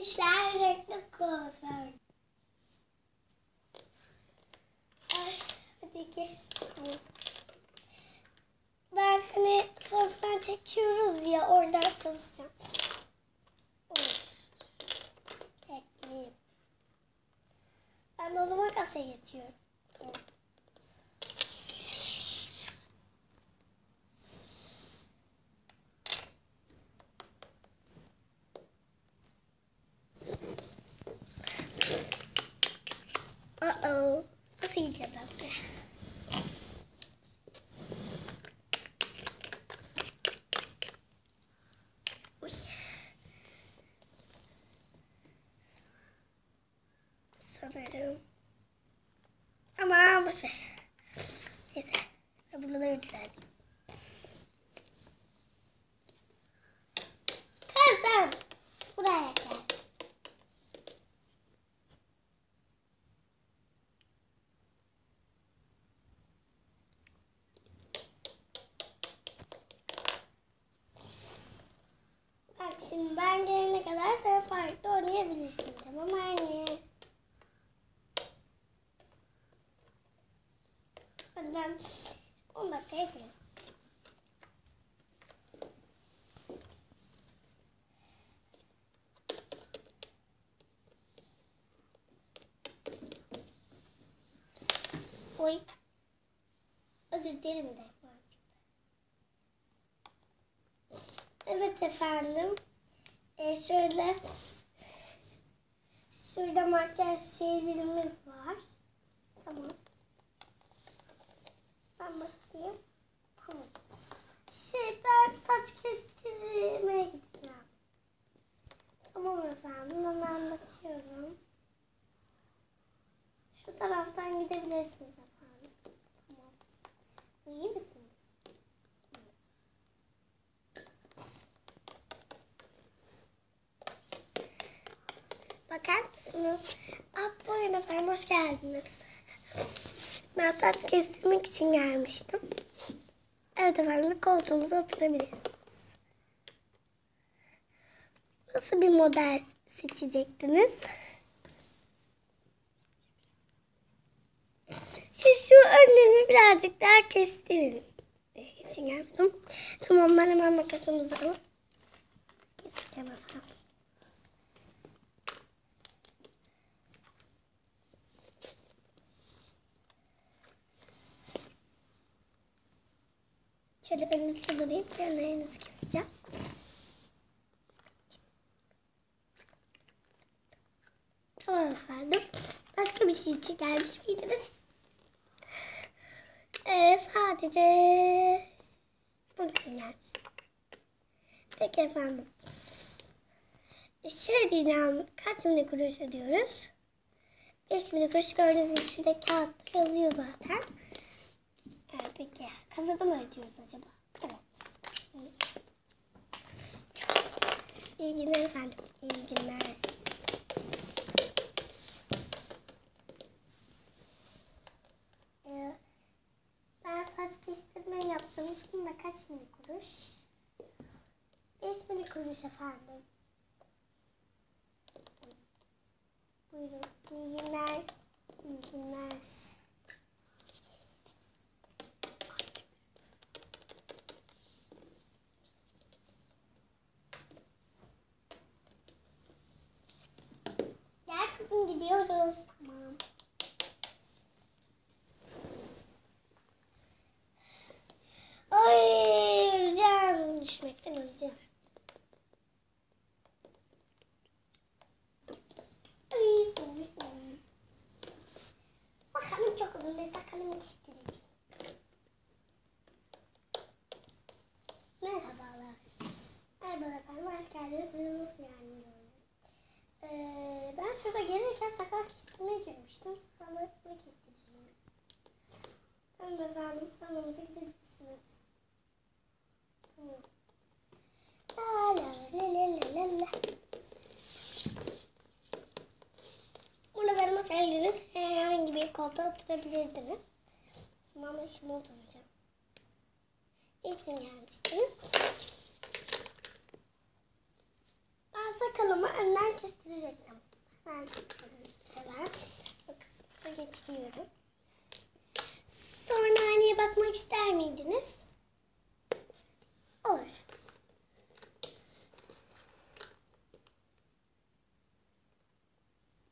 Dişler renkli kuaför. Ay, hadi geç. Ben hani fotoğraflar çekiyoruz ya, oradan çalışacağım. Bekleyeyim. Ben de o zaman kasaya geçiyorum. Tamam. Nasıl yiyeceğim ben de? Uy. Sanırım. Ama boşver. Neyse. Ben buraları yükseldim. Kızım. Buraya gel. Bak şimdi ben gelene kadar sen parkta oynayabilirsin. Tamam anne. Hadi ben 10 dakika yapayım. Oy. Özür dilerim de. Evet efendim. Şöyle. Şurada makyaj şeylerimiz var. Tamam. Ben bakayım. Tamam. Ben saç kestirmeye gideceğim. Tamam efendim. Hemen bakıyorum. Şu taraftan gidebilirsiniz efendim. Tamam. İyi misiniz? Bakar mısınız? Buyurun efendim, hoş geldiniz. Ben saç kestirmek için gelmiştim. Evet efendim, koltuğumuza oturabilirsiniz. Nasıl bir model seçecektiniz? Siz şu önlerini birazcık daha kestirin için geldim. Tamam, ben hemen makasımızı alıp keseceğim efendim. Şöyle önünüzde durayım, kenarınızı keseceğim. Tamam efendim. Başka bir şey için gelmiş miydiniz? Sadece bunun için gelmiş. Peki efendim. Diyeceğim, kaç milyon kuruş ödüyoruz? 5 milyon kuruş, gördüğünüz gibi şurada kağıtta yazıyor zaten. Peki kasada mı ödüyoruz acaba? Evet. İyi günler efendim. İyi günler. Ben saç kestirme yaptırmıştım da kaç milyon kuruş? 5 milyon kuruş efendim. Buyurun. İyi günler. İyi günler. Gel kızım, gidiyoruz. Tamam. Ay, öleceğim. Düşmekten öleceğim. Sakalım çok uzun. Ben sakalımı kestireceğim. Merhabalar. Merhaba efendim. Hoş geldiniz. Size nasıl yardımcı olayım? Ben şurada gelirken sakal kestirmeye girmiştim. Sakalımı kestireceğim. Tamam efendim. Salonumuza gidebilirsiniz. Tamam. La la la la la la. Buralarıma geldiniz. Herhangi bir koltuğa oturabilirdiniz. Ama ben şuna oturacağım. İlkin gelmiştiniz. Ben sakalımı önüne hemen kestirecektim. Ben hemen makasımızı getiriyorum. Sonra aynaya bakmak ister miydiniz? Olur.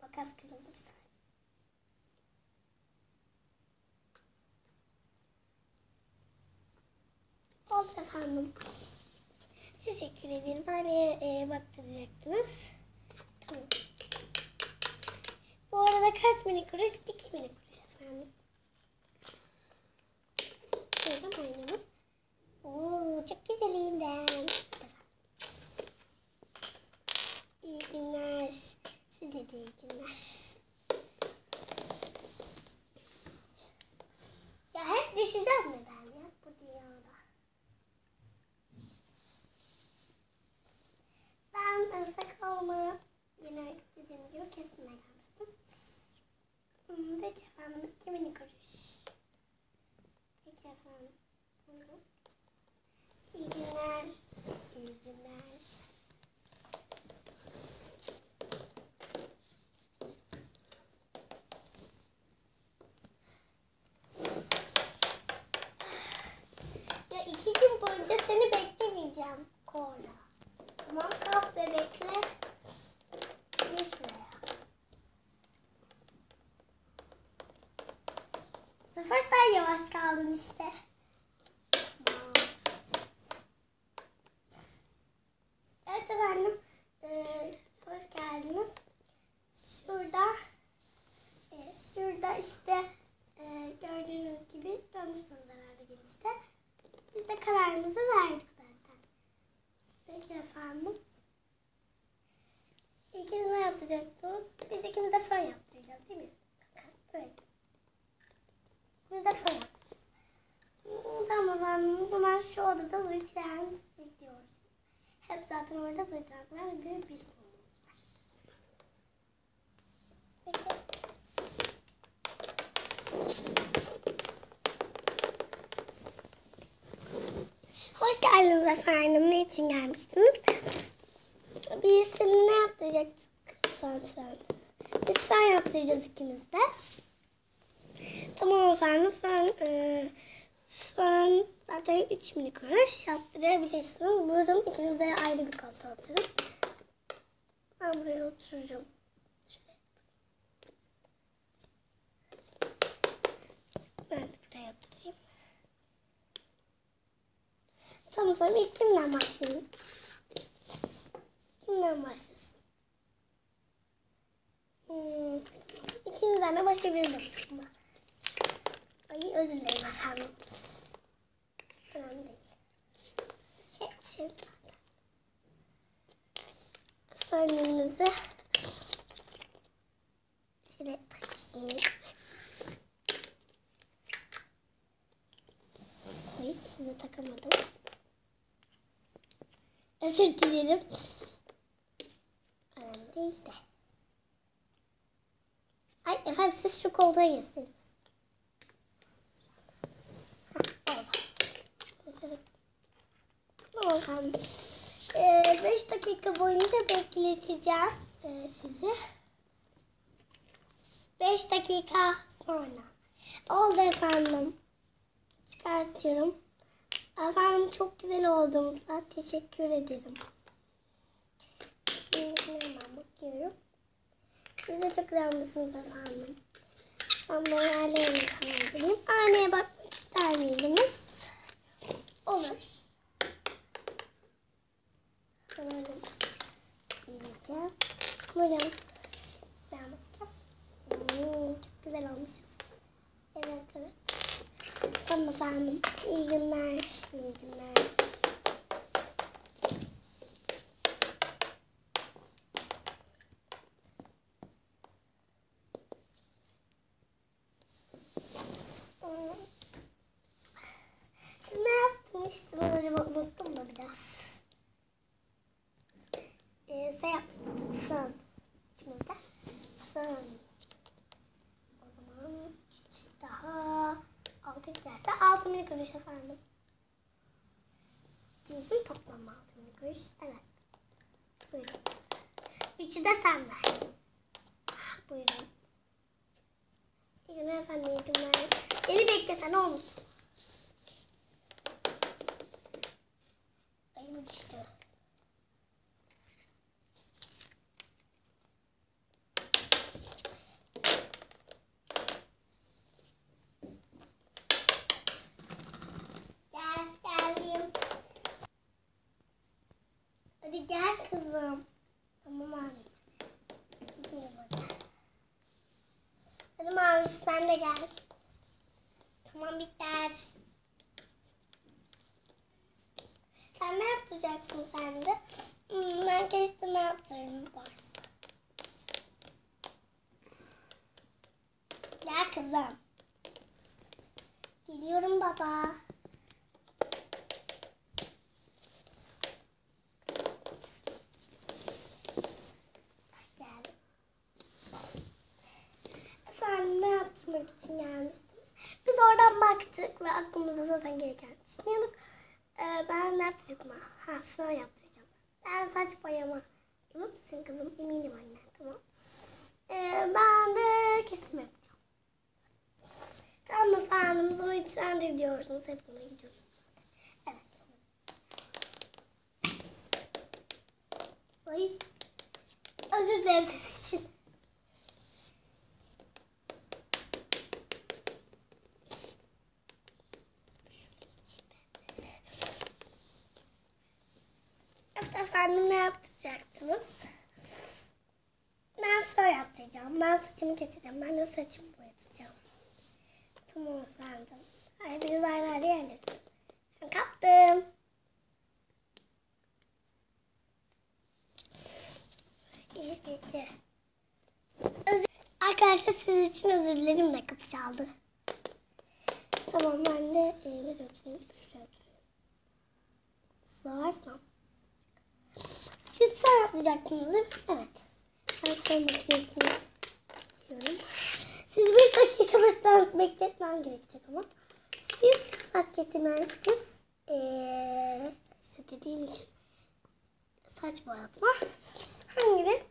Makas kırıldı bir saniye. Oldu efendim. Teşekkür ederim. Aynaya baktıracaktınız. Tamam. Bu arada kaç minik kuruş? 2 minik kuruş efendim. Buyurun aynamız. Oo, çok güzelim ben. İyi günler. Size de iyi günler. Ya hep düşeceğim mi ben ya bu dünyada? Ben sakalımı yine dediğim gibi kesmeye gelmiştim. Peki efendim 2 minik kuruş. Peki efendim. Buyurun. İyi günler. İyi günler. Ya 2 gün boyunca seni beklemeyeceğim Kora. Tamam kalk ve bekle. Gel şuraya. Sıfır sen yavaş kaldın işte. Evet efendim. Hoş geldiniz. Şurada işte gördüğünüz gibi görmüşsünüz herhalde girişte. Biz de kararımızı verdik zaten. Peki efendim. İkiniz ne yapacaksınız? Biz ikimiz de fön yaptıracağız değil mi? Evet. Biz de fön yaptıracağız. Tamam efendim. Hemen şu odada zeytin bekliyoruz. Hep zaten orada zeytinler büyük bir salonumuz var. Peki. Hoş geldiniz efendim. Ne için gelmiştiniz? Biz seninle ne yaptıracaktık? Sen. Biz fen yaptıracağız ikimiz de. Tamam efendim. Fen zaten 3 minik kuruş yaptırabilirsiniz. Buyurun ikiniz de ayrı bir koltuğa oturun. Ben buraya otururum. Şöyle. Ben de buraya oturayım. Tamam efendim. İlk kimden başlayayım? Kimden başlasın? İkinizden de başlayabilirim aslında. Ay özür dilerim efendim. Önemli değil. Hep şey zaten. Fönümüzü şöyle takayım. Hayır size takamadım. Özür dilerim. Önemli değil de. Ay efendim siz şu koltuğa geçsiniz. Oldu. Tamam efendim. 5 dakika boyunca bekleteceğim sizi. 5 dakika sonra. Oldu efendim. Çıkartıyorum. Efendim çok güzel oldunuzlar. Teşekkür ederim. Hemen bakıyorum. Siz de çok güzelmişsiniz efendim. Ben böyle yerlerimi kanaldırayım. Aynaya bakmak ister miydiniz? Olur. Böyle bileceğim. Buyurun. Ben bakacağım. Çok güzel olmuşuz. Evet. Tamam efendim. İyi günler. İyi günler. Siz ne yapmıştınız acaba? Unuttum da biraz. Yapmıştık. Fön. İçimizde. Fön. O zaman daha 6 giderse 6 minik kuruş efendim. İkimizin toplamı 6 minik kuruş. Evet. Buyurun. Üçü de sen ver. Buyurun. İyi günler efendim, iyi günler. Beni beklesen olmuş. Ay bu düştü. Geldim. Hadi gel kızım. Tamam abi. Gideyim hadi. Hadi Maviş sen de gel. Tamam biter. Sen ne yapacaksın sen de? Ben kestirme yaptırırım varsa. Gel kızım. Geliyorum baba. Geldim. Efendim ne yaptırmak için gelmiştiniz? Biz oradan baktık ve aklımızda zaten gereken düşünüyorduk. Ben ne yaptıracağım? Fön yaptıracağım. Ben saç boyama. Emin misin kızım? Eminim anne. Tamam. Ben de kesim yapacağım. Tamam efendim. Sonra sen de gidiyorsunuz. Hep buna gidiyorsunuz. Evet. Ay. Özür dilerim ses için. Evet efendim ne yaptıracaksınız? Ben fön yaptıracağım. Ben saçımı keseceğim. Ben de saçımı boyatacağım. Tamam efendim. Hepiniz ayrı ayrı yerlerin. Ben kaptım. İyi gece. Arkadaşlar siz için özür dilerim de kapı çaldı. Tamam ben de elime götüreyim. Şuraya oturayım. Sığarsam. Siz fön yapacaksınız değil mi? Evet. Ben fön makinesini diyorum. Siz 5 dakika bekletmem gerekecek ama. Siz saç kestirmeyen siz işte dediğim için saç boyatma. Hangi?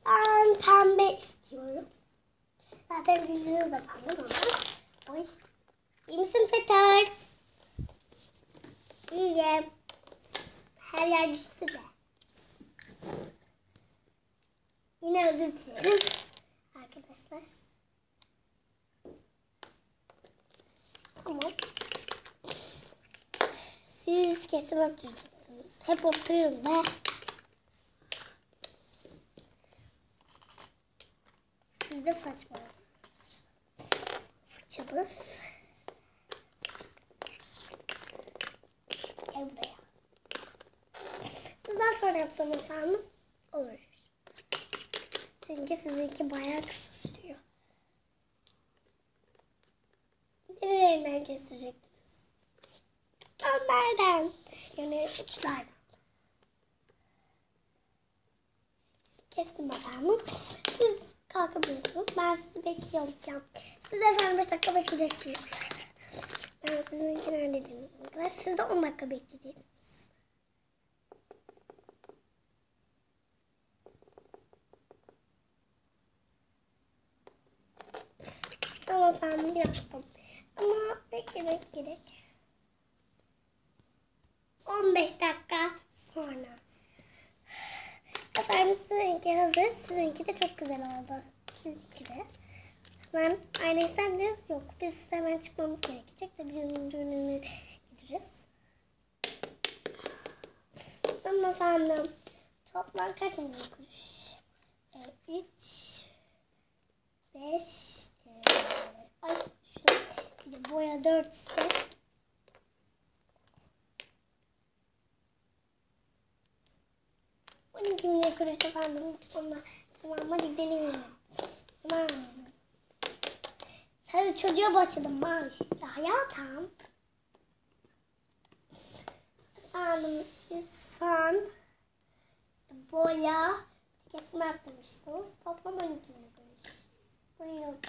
Ben pembe istiyorum. Zaten diziniz de pembe ama. Oy. İyi misin Peters? İyiyim. Her yer düştü de. Yine özür dilerim. Arkadaşlar. Tamam. Siz kesim oturacaksınız. Hep oturun be. Siz de saçma. Fırçamız. Gel buraya. Sizden sonra yapsam efendim. Olur. Çünkü sizinki bayağı kısa sürüyor. Nerelerinden kestirecektiniz? Önlerden. Yani uçlardan. Kestim efendim. Siz kalkabilirsiniz. Ben sizi bekliyor olacağım. Siz de efendim 5 dakika bekleyeceksiniz. Ben sizinkini halledeyim. Siz de 10 dakika bekleyeceksiniz. Tamam efendim yaptım. Ama beklemek gerek. 15 dakika sonra. Efendim sizinki hazır. Sizinki de çok güzel oldu. Sizinki de. Hemen aynı isterseniz yok. Biz hemen çıkmamız gerekecek. Tabii ürünü gideceğiz. Tamam efendim. Toplam kaç milyon kuruş? 3 5 ay şu boya 4 ise 12 milyon kuruş efendim. Sonra tamam hadi gidelim. Tamam. Sen çocuğa başladın Maviş. Hayatım. Efendim siz fan, boya, kesme yaptırmıştınız. Toplam 12 milyon kuruş. Buyurun.